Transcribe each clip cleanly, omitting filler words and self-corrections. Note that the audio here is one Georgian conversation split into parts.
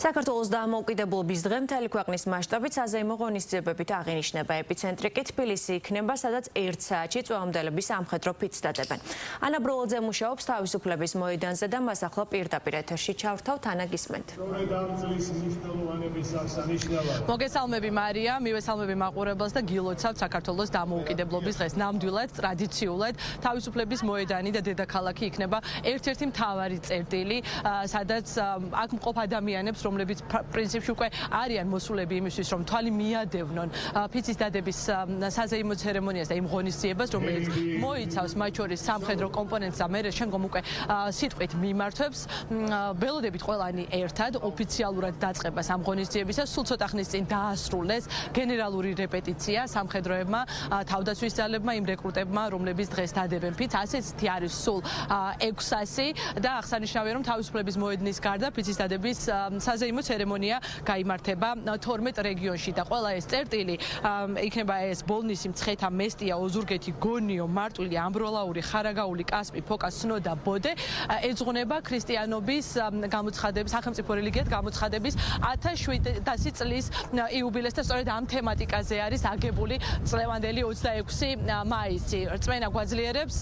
საქართველოს დამოუკიდებლობის დღე მთელი ქვეყნის მასშტაბით საზეიმო ღონისძიებებით აღინიშნება. ეპიცენტრი კი თბილისი იქნება, სადაც 1 საათში წვეომდელები სამხედრო ფიცს დადებენ. ანა ბროლაძე მუშაობს თავისუფლების მოედანზე და მას ახლა პირდაპირ ეთერში ჩავრთავთ. ანა, გისმენთ. მოგესალმები მარია, მივესალმები მაყურებელს და გილოცავთ საქართველოს დამოუკიდებლობის დღეს. ნამდვილად ტრადიციულად თავისუფლების მოედანი და დედაქალაქი იქნება ერთ-ერთი მთავარი წერტილი, სადაც აქ მყოფ ადამიანებს, რომლებიც პრინციპში უკვე არიან მოსულები იმისთვის, რომ თვალი მიადევნონ ფიცის დადების საზეიმო ცერემონიას და იმ ღონისძიებას, რომელიც მოიცავს მათ შორის სამხედრო კომპონენტს და მერე შემდგომ უკვე სიტყვით მიმართვებს. ველოდებით ყველანი ერთად ოფიციალურად დაწყებას ამ ღონისძიებისა. სულ ცოტა ხნის წინ დაასრულეს გენერალური რეპეტიცია სამხედროებმა, თავდაცვის ძალებმა, იმ რეკრუტებმა, რომლებიც დღეს დადებენ ფიცს. ასეთი არის სულ 600 და აღსანიშნავია, რომ თავისუფლების მოედნის გარდა ფიცის დადების საზეიმო ცერემონია გაიმართება 12 რეგიონში და ყველა ეს წერტილი იქნება ეს ბოლნისი, მცხეთა, მესტია, ოზურგეთი, გონიო, მარტვილი, ამბროლაური, ხარაგაული, კასპი, ფოკა, სნო და ბოდე ეძღვნება ქრისტიანობის გამოცხადების, სახელმწიფო რელიგიად გამოცხადების 1700 წლის იუბილეს და სწორედ ამ თემატიკაზე არის აგებული წლევანდელი 26 მაისი. რწმენა გვაძლიერებს,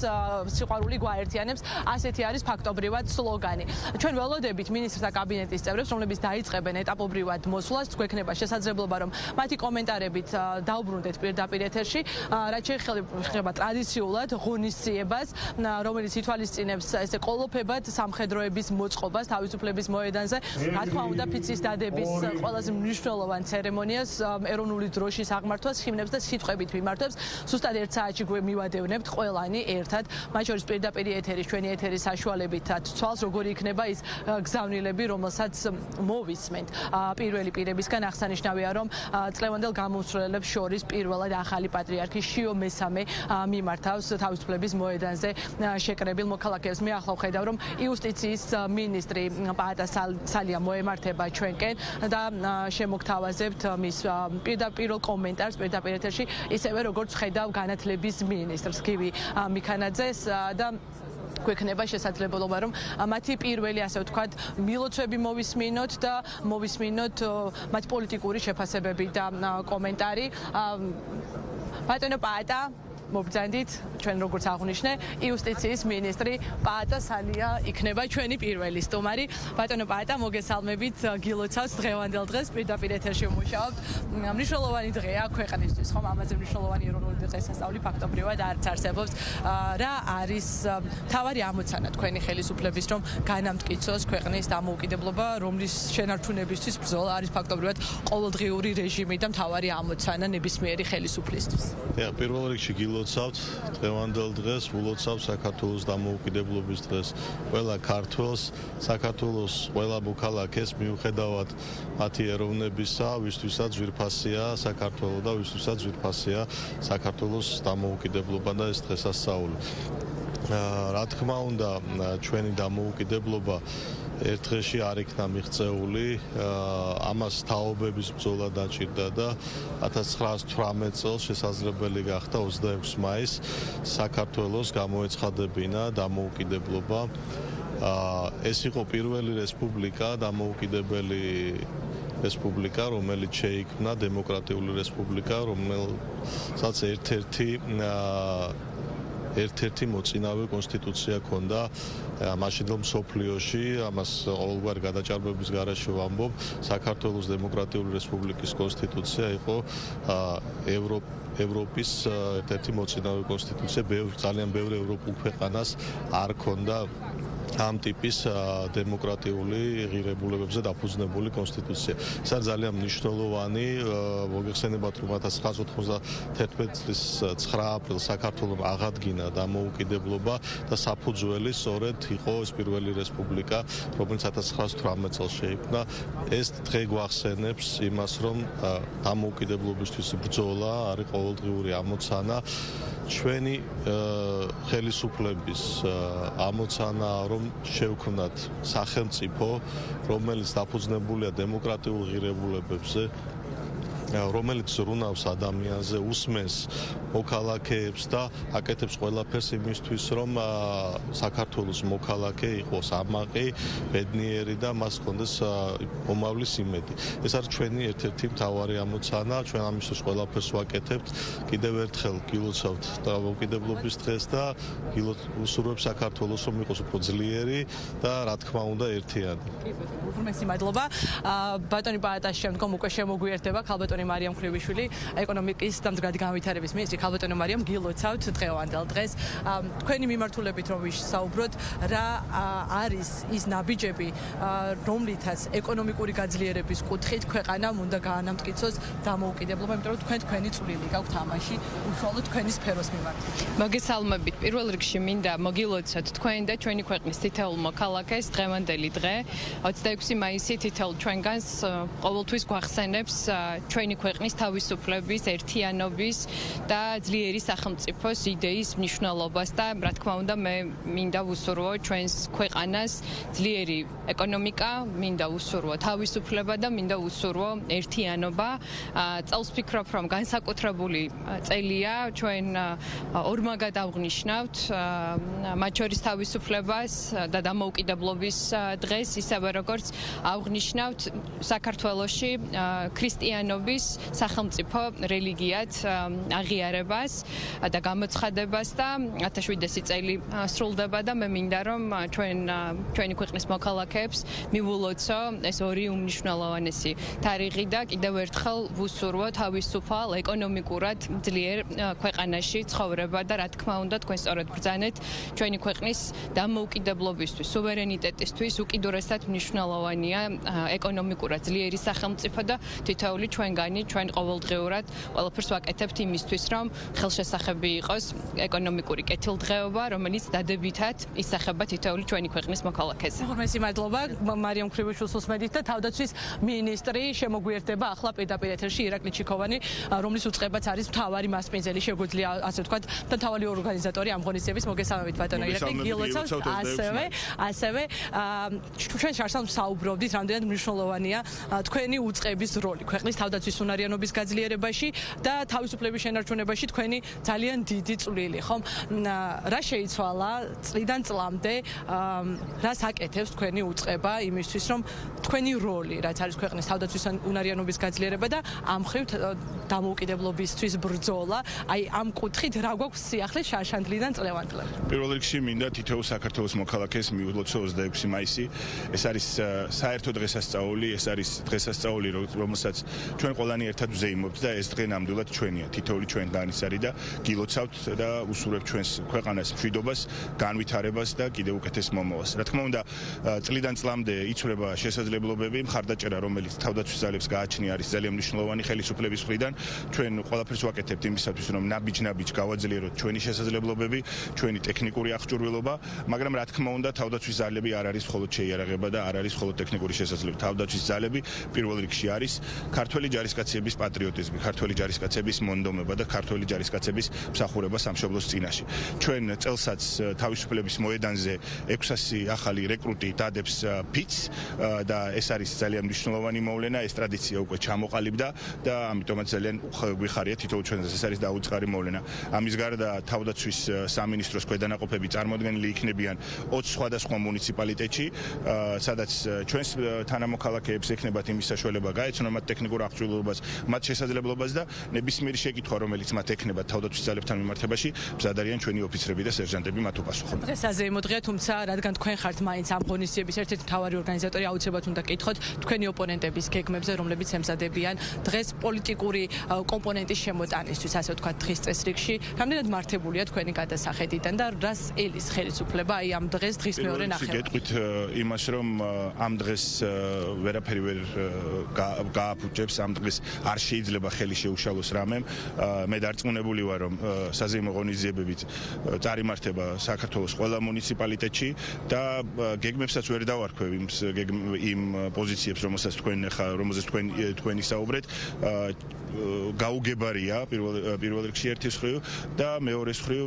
სიყვარული გვაერთიანებს, ასეთი არის ფაქტობრივად სლოგანი. ჩვენ ველოდებით ministrთა კაბინეტის წევრებს, რომლებიც დაიწყებენ ეტაპობრივად მოსვლას, გვექნება შესაძლებლობა, რომ მათი კომენტარებით დაუბრუნდეთ პირდაპირ ეთერში, რაც შეეხება ტრადიციულად ღონისძიებას, რომელიც ითვალისწინებს ესე ყოლოფებად სამხედროების მოწყობას თავისუფლების მოედანზე. რა თქმა უნდა, ფიცის დადების ყველაზე მნიშვნელოვან ცერემონიას, ეროვნული დროშის აღმართვას, ჰიმნებს და სიტყვებით მიმართვებს. ზუსტად 1 საათში გვიმივადევნებთ ყველანი ერთად, მათ შორის პირდაპირ ეთერის, ჩვენი ეთერის საშუალებით თვალს, როგორი იქნება ის გზავნილები, რომელსაც მოვისმენთ პირველი პირებისგან. აღსანიშნავია, რომ წლევანდელ გამოსვლელებს შორის პირველად ახალი პატრიარქი შიო მესამე მიმართავს თავისუფლების მოედანზე შეკრებილ მოქალაქეებს. მე ახლა ვხედავ, რომ იუსტიციის მინისტრი პაატა სალია მოემართება ჩვენკენ და შემოგთავაზებთ მის პირდაპირ კომენტარს პირდაპირ ეთერში, ისევე როგორც ხედავ განათლების მინისტრს გივი მიქანაძეს და გვექნება შესაძლებლობა, რომ მათი პირველი, ასე ვთქვათ, მილოცვები მოვისმინოთ და მოვისმინოთ მათ პოლიტიკური შეფასებები და კომენტარი. ბატონო პაატა, მობრძანდით, ჩვენ როგორც აღვნიშნე, იუსტიციის მინისტრი პაატა სალია იქნება ჩვენი პირველი სტუმარი. ბატონო პაატა, მოგესალმებით, გილოცავთ დღევანდელ დღეს, პირდაპირ ეთერში ვმუშაობთ. მნიშვნელოვანი დღეა ქვეყნისთვის, ხომ? ამაზე მნიშვნელოვანი ეროვნული დღესასწაული ფაქტობრივად არც არსებობს. რა არის მთავარი ამოცანა თქვენი ხელისუფლების, რომ განამტკიცოს ქვეყნის დამოუკიდებლობა, რომლის შენარჩუნებისთვის ბრძოლა არის ფაქტობრივად ყოველდღიური რეჟიმი და მთავარი ამოცანა ნებისმიერი ხელისუფლისთვის? პირველ რიგში გილოცავთ დღევანდელ დღეს, ვილოცავთ საქართველოს დამოუკიდებლობის დღეს. ყველა ქართველს, საქართველოს ყველა მოქალაქეს მიუხედავად მათი ეროვნებისა, ვისთვისაც ძვირფასია საქართველო და ვისთვისაც ძვირფასია საქართველოს დამოუკიდებლობა და ეს დღესასწაული. რა თქმა უნდა, ჩვენი დამოუკიდებლობა ერთ დღეში არ იქნა მიღწეული, ამას თაობების ბრძოლა დაჭირდა და 1918 წელს შესაძლებელი გახდა 26 მაისს საქართველოს გამოეცხადებინა დამოუკიდებლობა. ეს იყო პირველი რესპუბლიკა, დამოუკიდებელი რესპუბლიკა, რომელიც შეიქმნა, დემოკრატიული რესპუბლიკა, რომელსაც ერთ-ერთი მოწინავე კონსტიტუცია ჰქონდა მაშინდელ მსოფლიოში. ამას ყოველგვარ გადაჭარბების გარეშე ვამბობ, საქართველოს დემოკრატიული რესპუბლიკის კონსტიტუცია იყო ევროპის ერთ-ერთი მოწინავე კონსტიტუცია. ძალიან ბევრი ევროპულ ქვეყანას არ ჰქონდა ამ ტიპის დემოკრატიული ღირებულებებზე დაფუძნებული კონსტიტუცია. ეს არის ძალიან მნიშვნელოვანი. მოგეხსენებათ, რომ 1991 წლის 9 აპრილს საქართველოს აღადგინა დამოუკიდებლობა და საფუძველი სწორედ იყო ეს პირველი რესპუბლიკა, რომელიც 1918 წელს შეიქმნა. ეს დღე გვახსენებს იმას, რომ დამოუკიდებლობისთვის ბრძოლა არის ყოველდღიური ამოცანა. ჩვენი ხელისუფლების ამოცანაა, რომ შევქმნათ სახელმწიფო, რომელიც დაფუძნებულია დემოკრატიულ ღირებულებებზე რომელიც ზრუნავს ადამიანზე, უსმენს მოქალაქეებს და აკეთებს ყველაფერს იმისთვის, რომ საქართველოს მოქალაქე იყოს ამაყი, ბედნიერი და მას ჰქონდეს მომავლის იმედი. ეს არის ჩვენი ერთ-ერთი მთავარი ამოცანა, ჩვენ ამისთვის ყველაფერს ვაკეთებთ. კიდევ ერთხელ გილოცავთ დამოუკიდებლობის დღეს და ვუსურვებთ საქართველოს, რომ იყოს უფრო ძლიერი და რა თქმა უნდა ერთიანი. უღრმესი მადლობა. ბატონი პაატას შემდგომ უკვე შემოგვიერთდება ქალბატონი მარიამ ქრივიშვილი, ეკონომიკის და მდგრადი განვითარების მინისტრი. ქალბატონი მარიამ, გილოცავთ დღევანდელ დღეს. თქვენი მიმართულებით რომ ვისაუბროთ, რა არის ის ნაბიჯები, რომლითაც ეკონომიკური გაძლიერების კუთხით ქვეყანამ უნდა გაანამტკიცოს დამოუკიდებლობა, იმიტომ რომ თქვენი წვლილი გაქვთ ამაში, უშუალოდ თქვენი სფეროს მიმართ. მოგესალმებით. პირველ რიგში მინდა მოგილოცოთ თქვენ და ჩვენი ქვეყნის თითოეულ მოქალაქეს დღევანდელი დღე 26 მაისი თითოეულ ჩვენგანს ყოველთვის გვახსენებს ჩვენი ქვეყნის თავისუფლების, ერთიანობის და ძლიერი სახელმწიფოს იდეის მნიშვნელობას და რა თქმა უნდა მე მინდა ვუსურვო ჩვენს ქვეყანას ძლიერი ეკონომიკა, მინდა ვუსურვო თავისუფლება და მინდა ვუსურვო ერთიანობა. წელს ვფიქრობ, რომ განსაკუთრებული წელია, ჩვენ ორმაგად აღვნიშნავთ მათ შორის თავისუფლებას და დამოუკიდებლობის დღეს, ისევე როგორც აღვნიშნავთ საქართველოში ქრისტიანობის სახელმწიფო რელიგიად აღიარებას და გამოცხადებას და 1700 წელი სრულდება და მე მინდა რომ ჩვენი ქვეყნის მოქალაქეებს მივულოცო ეს ორი უმნიშვნელოვანესი თარიღი და კიდევ ერთხელ ვუსურვო თავისუფალ ეკონომიკურად ძლიერ ქვეყანაში ცხოვრება და რა თქმა უნდა თქვენ სწორად ბრძანეთ ჩვენი ქვეყნის დამოუკიდებლობისთვის, სუვერენიტეტისთვის უკიდურესად მნიშვნელოვანია ეკონომიკურად ძლიერი სახელმწიფო და თითოეული ჩვენგანი ჩვენ ყოველდღიურად ყველაფერს ვაკეთებთ იმისთვის, რომ ხელშესახები იყოს ეკონომიკური კეთილდღეობა, რომელიც დადებითად ისახება თითოეული ჩვენი ქვეყნის მოქალაქეზე. უღრმესი მადლობა მარიამ ქრივიშვილს უსმენთ და თავდაცვის მინისტრი შემოგვიერთდება ახლა პირდაპირ ეთერში ირაკლი ჩიქოვანი, რომლის უწყებაც არის მთავარი მასპინძელი, შეგვიძლია ასე ვთქვათ, და მთავარი ორგანიზატორი ამ ღონისძიების. მოგესალმებით ბატონო ირაკლი, გილოცავთ ასევე ჩვენ შარშან საუბრობდით, რამდენად მნიშვნელოვანია თქვენი უწყების როლი ქვეყნის თავდაცვის უნარიანობის გაძლიერებაში და თავისუფლების შენარჩუნებაში თქვენი ძალიან დიდი წვლილი, ხომ? რა შეიცვალა წლიდან წლამდე, რას აკეთებს თქვენი უწყება იმისთვის, რომ თქვენი როლი, რაც არის ქვეყნის თავდაცვის უნარიანობის გაძლიერება და ამ მხრივ დამოუკიდებლობისთვის ბრძოლა, აი ამ კუთხით რა გვაქვს სიახლე შარშანდლიდან წლევანდლად? პირველ რიგში მინდა თითოეულ საქართველოს მოქალაქეს მიულოცო 26 მაისი. ეს არის საერთო დღესასწაული, ეს არის დღესასწაული, რომელსაც ჩვენ ყველანი ერთად ვზეიმობთ და ეს დღე ნამდვილად ჩვენია. თითოეული ჩვენგანის არის და გილოცავთ და უსურვებთ ჩვენს ქვეყანას მშვიდობას, განვითარებას და კიდევ უკეთეს მომავალს. რა თქმა უნდა, წლიდან წლამდე იცვლება შესაძლებლობები, მხარდაჭერა, რომელიც თავდაცვის ძალებს გააჩნია, არის ძალიან მნიშვნელოვანი ხელისუფლების მხრიდან. ჩვენ ყველაფერს ვაკეთებთ იმისათვის, რომ ნაბიჯ-ნაბიჯ გავაძლიეროთ ჩვენი შესაძლებლობები, ჩვენი ტექნიკური აღჭურვილობა, მაგრამ რა თქმა უნდა, თავდაცვის ძალები არ არის მხოლოდ შეიარაღება და არ არის მხოლოდ ტექნიკური შესაძლებლობა. თავდაცვის ძალები პირველ რიგში არის ქართველი ჯარისკაცების პატრიოტიზმი, ქართველი ჯარისკაცების მონდომება და ქართველი ჯარისკაცების მსახურება სამშობლოს წინაშე. ჩვენ წელსაც თავისუფლების მოედანზე 600 ახალი რეკრუტი დადებს ფიცს და ეს არის ძალიან მნიშვნელოვანი მოვლენა, ეს ტრადიცია უკვე ჩამოყალიბდა და ამიტომაც ძალიან გვიხარია თითოეულ ჩვენს ეს არის დაუწყარი მოვლენა. ამის გარდა თავდაცვის სამინისტროს ქვედანაყოფები წარმოადგენილი იქნებიან 20 სხვადასხვა მუნიციპალიტეტში, სადაც ჩვენს თანამოქალაქეებს ექნებათ იმის საშუალება გაეცნონ მათ ტექნიკურ აღჭურვილობას, მათ შესაძლებლობას და ნებისმიერი შეკითხვა, რომელიც მათ ექნებათ თავდაცვის ძალებთან მიმართებაში, მზად არიან ჩვენი ოფიცრები და სერჟანტები მათ უპასუხობ. დღეს საზეიმო დღეა, თუმცა რადგან თქვენ ხართ მაინც ამ ღონისძიების ერთ-ერთი მთავარი ორგანიზატორი, აუცილებლად უნდა გკითხოთ თქვენი ოპონენტების გეგმებზე, რომლებიც ემზადებიან დღეს პოლიტიკური კომპონენტის შემოტანისთვის, ასე ვთქვათ, დღის წესრიგში. რამდენად მართებულია თქვენი გადასახედიდან და რას ელის ხელისუფლება აი ამ დღეს დღის მეორე ნახევარში? გეტყვით იმას, რომ ამ დღეს ვერაფერი ვერ გააფუჭებს, ამ დღეს არ შეიძლება ხელი შეუშალოს რამემ. მე დარწმუნებული ვარ, რომ საზეიმო ღონისძიებებით წარიმართება საქართველოს ყველა მუნიციპალიტეტში და გეგმებსაც ვერ დავარქვევ იმ პოზიციებს, რომელსაც თქვენ თქვენი საუბრეთ. გაუგებარია პირველ რიგში ერთის მხრივ და მეორეს მხრივ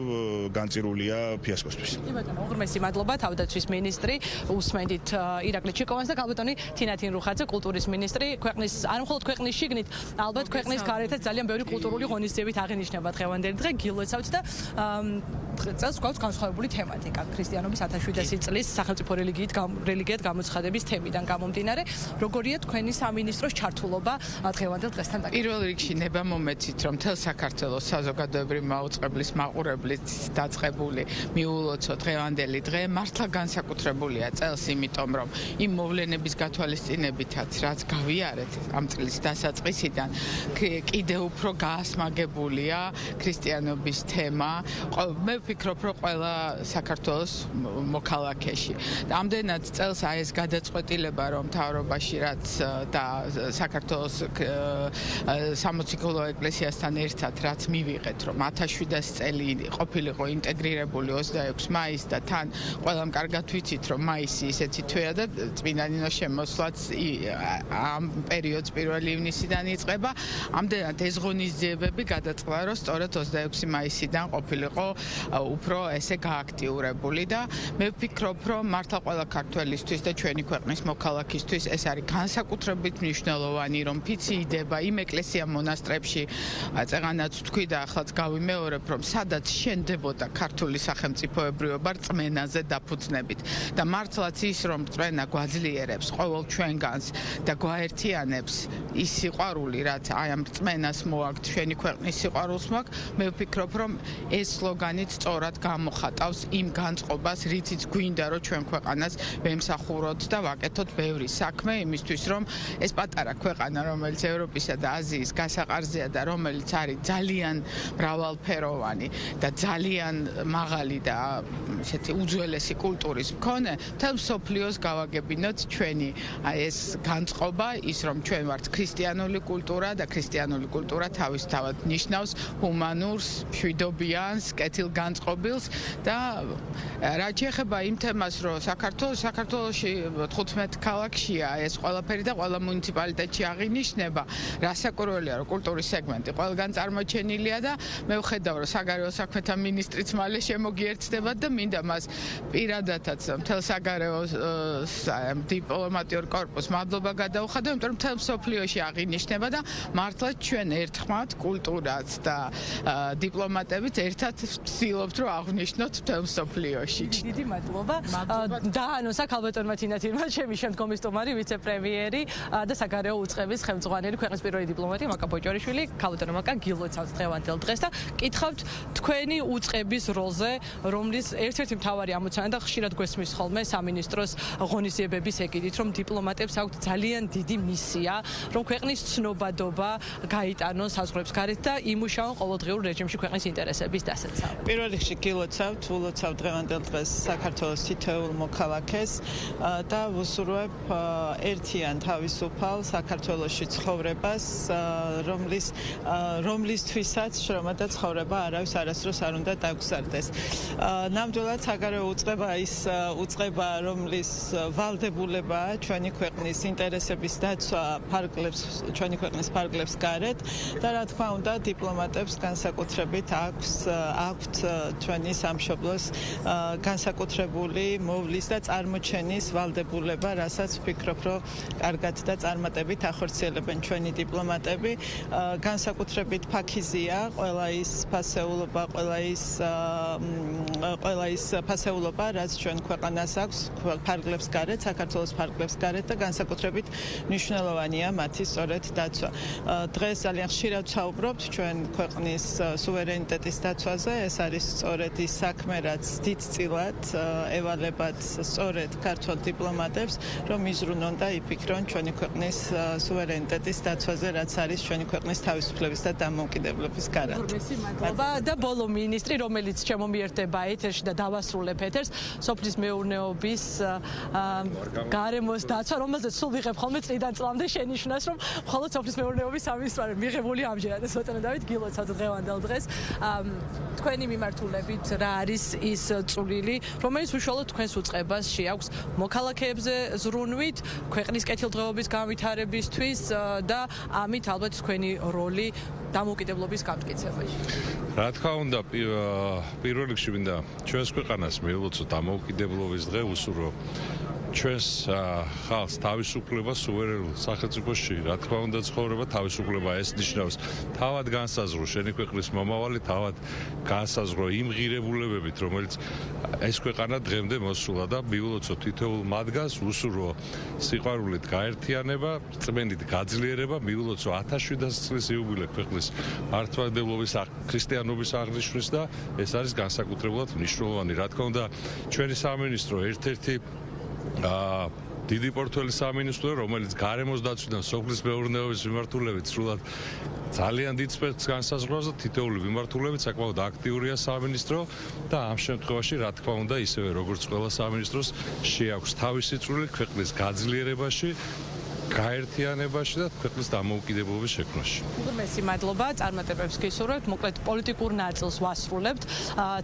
განწირულია ფიასკოსთვის. კი ბატონო, უღრმესი მადლობა თავდაცვის მინისტრი უსმენდით ირაკლი ჩიკოვანს და ქალბატონი თინათინ რუხაძე კულტურის მინისტრი. ქვეყნის არ მხოლოდ ქვეყნის შიგნით, ალბათ ქვეყნის გარეთაც ძალიან ბევრი კულტურული ღონისძიებით აღინიშნება დღევანდელი დღე გილოცავთ და წელს გვაქვს განსხვავებული თემატიკა ქრისტიანობის 1700 წლის სახელმწიფო რელიგიით გამოცხადების თემიდან გამომდინარე. როგორია თქვენი სამინისტროს ჩართულობა დღევანდელ დღესთან დაკავშირებით? პირველ რიგში ნება მომეცით, რომ მთელ საქართველოს საზოგადოებრივი მაუწყებლის მაყურებლით დაწყებული მიულოცო დღევანდელი დღე მართლა განსაკუთრებულია წელს, იმიტომ რომ იმ მოვლენების გათვალისწინებითაც, რაც გავიარეთ ამ წლის დასაწყისიდან, კიდევ უფრო გაასმაგებულია ქრისტიანობის თემა. მე ვფიქრობ, რომ ყველა საქართველოს მოქალაქეში. ამდენად წელს აი ეს გადაწყვეტილება, რომ მთავრობაში რაც და საქართველოს სამოციქულო ეკლესიასთან ერთად რაც მივიღეთ, რომ 1700 წელი ყოფილიყო ინტეგრირებული 26 მაისს და თან ყველამ კარგად ვიცით, რომ მაისი ისეთი თვეა და წმინდა ნინოს შემოსვლაც ამ პერიოდს 1 ივნისიდან იწყება. ამდენად ეს ღონისძიებები გადაწყდა, რომ სწორედ 26 მაისიდან ყოფილიყო უფრო ესე გააქტიურებული და მე ვფიქრობ, რომ მართლა ყველა ქართველისთვის და ჩვენი ქვეყნის მოქალაქისთვის ეს არის განსაკუთრებით მნიშვნელოვანი, რომ ფიციდება იმ ეკლესია მონასტრებში, წეღანაც თქვი და ახლაც გავიმეორებ, რომ სადაც შენდებოდა ქართული სახელმწიფოებრიობა რწმენაზე დაფუძნებით და მართლაც ის, რომ რწმენა გვაძლიერებს ყოველ ჩვენგანს და გვაერთიანებს ის სიყვარული, რაც აი ამ რწმენას მოაქვს ჩვენი ქვეყნის სიყვარულს მოაქვს, მე ვფიქრობ, რომ ეს სლოგანით სწორად გამოხატავს იმ განწყობას, რითიც გვინდა, რომ ჩვენ ქვეყანას ვემსახუროთ და ვაკეთოთ ბევრი საქმე იმისთვის, რომ ეს პატარა ქვეყანა, რომელიც ევროპისა და აზიის გასაყარზეა და რომელიც არის ძალიან მრავალფეროვანი და ძალიან მაღალი და ესეთი უძველესი კულტურის მქონე, მთელ მსოფლიოს გავაგებინოთ ჩვენი ეს განწყობა, ის რომ ჩვენ ვართ ქრისტიანული კულტურა და ქრისტიანული კულტურა თავისთავად ნიშნავს ჰუმანურს, მშვიდობიანს, კეთილგანწყობილს და რაც შეეხება იმ თემას, რომ საქართველოში 15 ქალაქშია ეს ყველაფერი და ყველა მუნიციპალიტეტში აღინიშნება, რასაკვირველია, რომ კულტურის სეგმენტი ყველგან წარმოჩენილია და მე ვხედავ, რომ საგარეო საქმეთა მინისტრიც მალე შემოგიერთდება და მინდა მას პირადადაც მთელ საგარეო დიპლომატიურ კორპუსს მადლობა გადაუხადო, იმიტომ რომ მთელ მსოფლიოში აღინიშნება და მართლა ჩვენ ერთხმად კულტურაც და დიპლომატებიც ერთად ვცდილობთ, რომ აღნიშნოთ მთელ მსოფლიოში. დიდი მადლობა. და ქალბატონმა თინათინმა ჩემი შემდგომი სტუმარი ვიცე-პრემიერი და საგარეო უწყების ხელმძღვანელი ქვეყნის პირველი დიპლომატი მაკა ბოჭორიშვილი, ქალბატონო მაკა გილოცავთ დღევანდელ დღეს და კითხავთ თქვენი უწყების როლზე, რომლის ერთ-ერთი მთავარი ამოცანა და ხშირად გვესმის ხოლმე სამინისტროს ღონისძიებების ეგიდით, რომ დიპლომატებს აქვთ ძალიან დიდი მისია, რომ ქვეყნის ცნობადობა გაიტანონ საზღვრებს გარეთ და იმუშაონ ყოველდღიურ რეჟიმში ქვეყნის ინტერესების დასაცავად. პირველ რიგში გილოცავთ, ულოცავთ დღევანდელ დღეს საქართველოს თითოეულ მოქალაქეს და ვუსურვებ ერთიან თავისუფალ საქართველოში ცხოვრებას, რომლისთვისაც შრომა და ცხოვრება არავის არასდროს არ უნდა დაგზარდეს. ნამდვილად საგარეო უწყება ის უწყება, რომლის ვალდებულებაა ჩვენი ქვეყნის ინტერესების დაცვა ჩვენი ქვეყნის ფარგლებს გარეთ და რა თქმა უნდა დიპლომატებს განსაკუთრებით აქვთ ჩვენი სამშობლოს განსაკუთრებული მოვლის და წარმოჩენის ვალდებულება, რასაც ვფიქრობ, რომ კარგად და წარმატებით ახორციელებენ ჩვენი დიპლომატები. განსაკუთრებით ფაქიზია ყველა ის ფასეულობა, რაც ჩვენ ქვეყანას აქვს ფარგლებს გარეთ, საქართველოს ფარგლებს გარეთ და განსაკუთრებით მნიშვნელოვანია მათი სწორედ დაცვა. დღეს ძალიან ხშირად ვსაუბრობთ ჩვენ ქვეყნის სუვერენიტეტის დაცვაზე, ეს არის სწორედ ის საქმე, რაც დიდწილად ევალებათ სწორედ ქართულ დიპლომატებს, რომ იზრუნონ და იფიქრონ ჩვენი ქვეყნის სუვერენიტეტის დაცვაზე, რაც არის ჩვენი ქვეყნის თავისუფლების და დამოუკიდებლობის გარანტი. მადლობა და ბოლო მინისტრი, რომელიც შემომიერთება ეთერში და დავასრულებ ეთერს, სოფლის მეურნეობის გარემოს დაცვა, რომელზეც სულ ვიღებ ხოლმე წლიდან წლამდე შენიშვნას, რომ მხოლოდ სოფლის მეურნეობის სამინისტრო მიღებული ამჯერად ეს ბატონო დავით გილოცავთ დღევანდელ დღეს. თქვენი მიმართ მიმართულებით რა არის ის წვლილი, რომელიც უშუალოდ თქვენს უწყებას შეაქვს მოქალაქეებზე ზრუნვით, ქვეყნის კეთილდღეობის განვითარებისთვის და ამით ალბათ თქვენი როლი დამოუკიდებლობის გამტკიცებაში. რა თქმა უნდა, პირველ რიგში მინდა ჩვენს ქვეყანას მიულოცოთ დამოუკიდებლობის დღე, უსურვო ჩვენს ხალხს თავისუფლება სუვერენულ სახელმწიფოში, რა თქმა უნდა, ცხოვრება თავისუფლება ეს ნიშნავს თავად განსაზღვრო შენი ქვეყნის მომავალი, თავად განსაზღვრო იმ ღირებულებებით, რომელიც ეს ქვეყანა დღემდე მოსულა და მიულოცოთ თითოეულ მათგანს უსურვო სიყვარულით გაერთიანება, წმენით გაძლიერება, მიულოცო 1700 წლის იუბილე ქვეყნის მართლმადიდებლობის ქრისტიანობის აღნიშვნის და ეს არის განსაკუთრებულად მნიშვნელოვანი. რა თქმა უნდა, ჩვენი სამინისტრო ერთ-ერთი დიდი პორტფელის სამინისტრო, რომელიც გარემოს დაცვიდან სოფლის მეურნეობის მიმართულებით სრულად ძალიან დიდ სპექტრს განსაზღვრავს და თითოეული მიმართულებით საკმაოდ აქტიურია სამინისტრო და ამ შემთხვევაში, რა თქმა უნდა, ისევე როგორც ყველა სამინისტროს შეაქვს თავისი წვლილი ქვეყნის გაძლიერებაში, გაერთიანებაში და ქვეყნის დამოუკიდებლობის შექმნაში. უღრმესი მადლობა, წარმატებებს გისურვებთ, მოკლედ პოლიტიკურ ნაწილს ვასრულებთ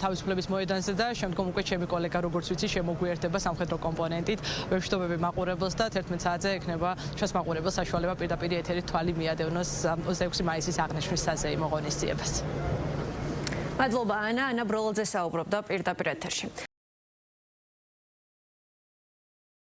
თავისუფლების მოედანზე და შემდგომ უკვე ჩემი კოლეგა, როგორც ვიცი, შემოგვიერთდება სამხედრო კომპონენტით. ვებშტობები მაყურებელს და 11 საათზე ექნება ჩვენს მაყურებელს საშუალება პირდაპირ ეთერით თვალი მიადევნოს 26 მაისის აღნიშვნის საზეიმო ღონისძიებას. მადლობა ანა ბროლაძე საუბრობდა პირდაპირ ეთერში.